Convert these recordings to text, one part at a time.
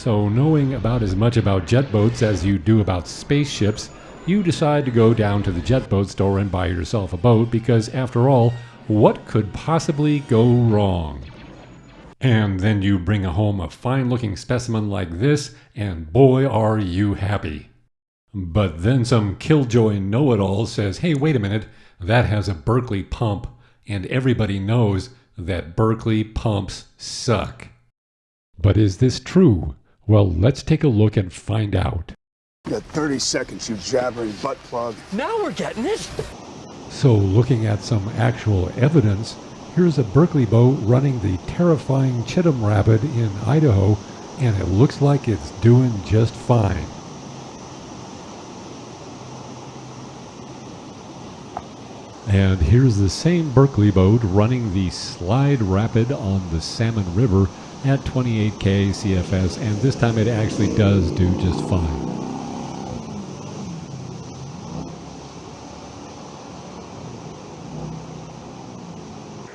So knowing about as much about jet boats as you do about spaceships, you decide to go down to the jet boat store and buy yourself a boat because, after all, what could possibly go wrong? And then you bring home a fine-looking specimen like this, and boy, are you happy. But then some killjoy know-it-all says, hey, wait a minute, that has a Berkeley pump, and everybody knows that Berkeley pumps suck. But is this true? Well, let's take a look and find out. You got 30 seconds, you jabbering butt plug. Now we're getting it. So, looking at some actual evidence, here's a Berkeley boat running the terrifying Chitam Rapid in Idaho, and it looks like it's doing just fine. And here's the same Berkeley boat running the Slide Rapid on the Salmon River at 28K CFS, and this time it actually does do just fine.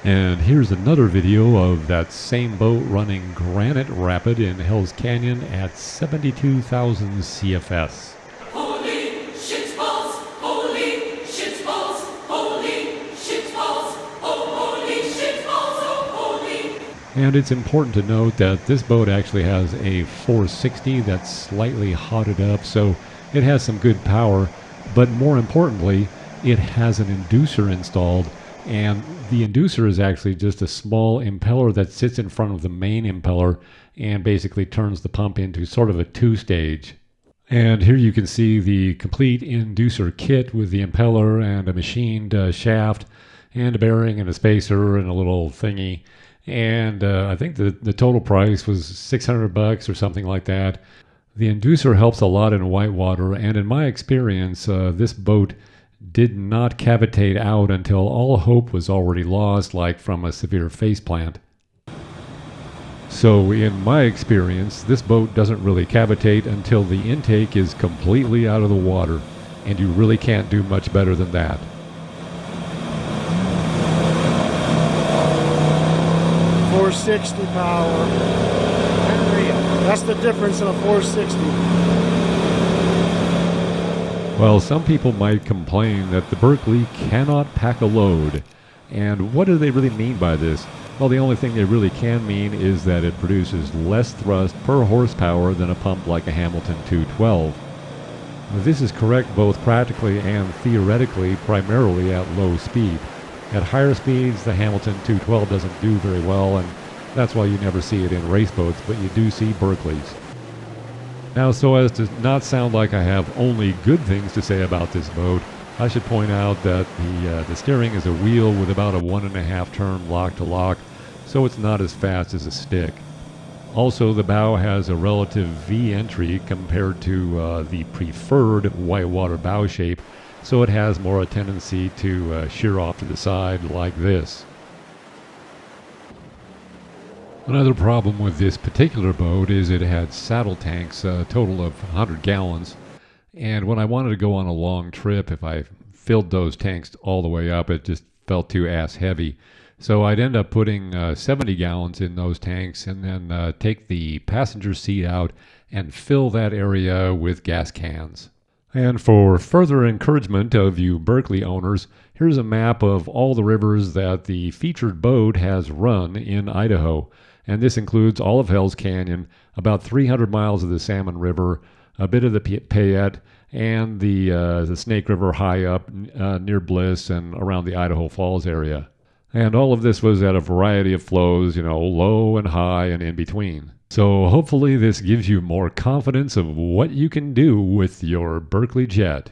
And here's another video of that same boat running Granite Rapid in Hell's Canyon at 72,000 CFS. Holy shitballs! Holy shitballs! Holy shitballs! Oh, holy shitballs! Oh, holy! And it's important to note that this boat actually has a 460 that's slightly hotted up, so it has some good power, but more importantly, it has an inducer installed, and the inducer is actually just a small impeller that sits in front of the main impeller and basically turns the pump into sort of a two-stage. And here you can see the complete inducer kit with the impeller and a machined shaft and a bearing and a spacer and a little thingy. And I think the total price was $600 or something like that. The inducer helps a lot in whitewater, and in my experience, this boat did not cavitate out until all hope was already lost, like from a severe faceplant. So in my experience, this boat doesn't really cavitate until the intake is completely out of the water, and you really can't do much better than that. .460 power. That's the difference in a 460. Well, some people might complain that the Berkeley cannot pack a load. And what do they really mean by this? Well, the only thing they really can mean is that it produces less thrust per horsepower than a pump like a Hamilton 212. This is correct both practically and theoretically, primarily at low speed. At higher speeds, the Hamilton 212 doesn't do very well, and that's why you never see it in race boats, but you do see Berkeleys. Now, so as to not sound like I have only good things to say about this boat, I should point out that the steering is a wheel with about a 1.5 turn lock-to-lock, so it's not as fast as a stick. Also, the bow has a relative V entry compared to the preferred whitewater bow shape, so it has more a tendency to shear off to the side like this. Another problem with this particular boat is it had saddle tanks, a total of 100 gallons, and when I wanted to go on a long trip, if I filled those tanks all the way up, it just felt too ass heavy. So I'd end up putting 70 gallons in those tanks and then take the passenger seat out and fill that area with gas cans. And for further encouragement of you Berkeley owners, here's a map of all the rivers that the featured boat has run in Idaho. And this includes all of Hell's Canyon, about 300 miles of the Salmon River, a bit of the Payette, and the Snake River high up near Bliss and around the Idaho Falls area. And all of this was at a variety of flows, low and high and in between. So hopefully this gives you more confidence of what you can do with your Berkeley jet.